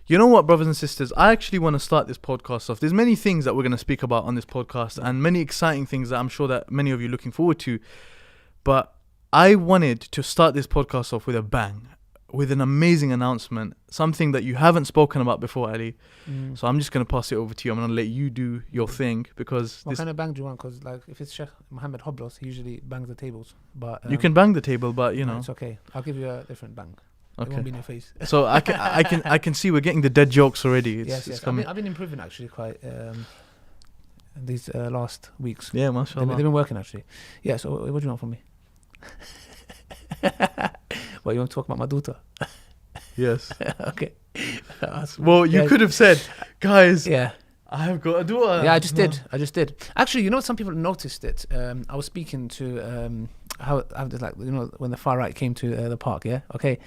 You know what, brothers and sisters, I actually want to start this podcast off. There's many things that we're going to speak about on this podcast and many exciting things that I'm sure that many of you are looking forward to. But I wanted to start this podcast off with a bang, with an amazing announcement, something that you haven't spoken about before, Ali. So I'm just going to pass it over to you. I'm going to let you do your thing because... What kind of bang do you want? Because like, if it's Sheikh Mohammed Hoblos, he usually bangs the tables. But you can bang the table, but you know... It's okay. I'll give you a different bang. Okay. It won't be in your face. So I can see we're getting the dead jokes already. Yes. I've been improving actually quite these last weeks. Yeah, mashallah. They've been working actually. Yeah. So what do you want from me? Well, you want to talk about my daughter? Yes. Okay. Well, you could have said, guys. Yeah. I have got a daughter. Yeah, I just did. Actually, you know, some people noticed it. I was speaking to how like, you know, when the far right came to the park. Yeah. Okay.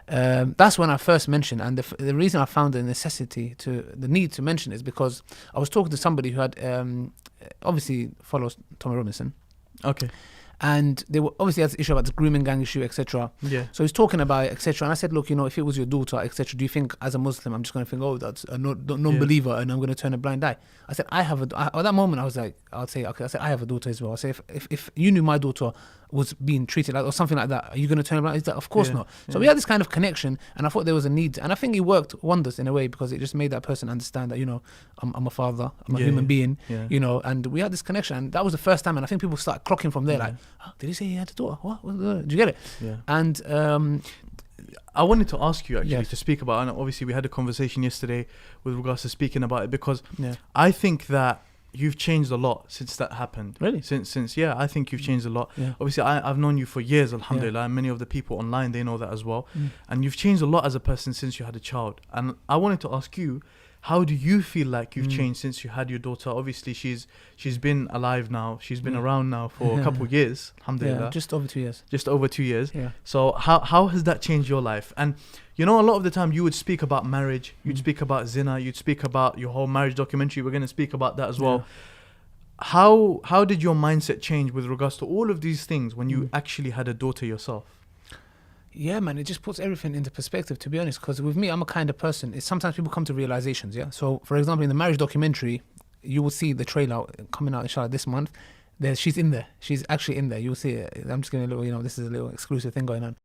That's when I first mentioned, and the reason I found the need to mention is because I was talking to somebody who had obviously follows Tommy Robinson. Okay. And they were obviously had this issue about the grooming gang issue, etc. Yeah. So he's talking about it, etc. And I said, look, you know, if it was your daughter, etc., do you think as a Muslim, I'm just going to think, oh, that's a non-believer, and I'm going to turn a blind eye? I said, at that moment, I was like, I'd say, okay, I said, I have a daughter as well. I said, if you knew my daughter was being treated like, or something like that, are you going to turn a blind eye? He's like, of course not. So we had this kind of connection, and I thought there was a need. And I think it worked wonders in a way, because it just made that person understand that, you know, I'm a father, I'm a human being, you know, and we had this connection. And that was the first time, and I think people started clocking from there, like, oh, did he say he had a daughter? What? Did you get it? Yeah. And I wanted to ask you actually to speak about, and obviously we had a conversation yesterday with regards to speaking about it, because I think that you've changed a lot since that happened. Really? Since I think you've changed a lot. Yeah. Obviously, I've known you for years, alhamdulillah, and many of the people online, they know that as well. And you've changed a lot as a person since you had a child. And I wanted to ask you, how do you feel like you've changed since you had your daughter? Obviously, she's been alive now. She's been around now for a couple of years, alhamdulillah. Yeah, just over 2 years. Just over 2 years. Yeah. So how has that changed your life? And you know, a lot of the time you would speak about marriage, you'd speak about zina, you'd speak about your whole marriage documentary. We're going to speak about that as well. How did your mindset change with regards to all of these things when you actually had a daughter yourself? Yeah, man, it just puts everything into perspective, to be honest, because with me, I'm a kind of person, sometimes people come to realizations, yeah? So, for example, in the marriage documentary, you will see the trailer coming out, inshallah, this month. She's in there. She's actually in there. You'll see it. I'm just getting a little, you know, this is a little exclusive thing going on.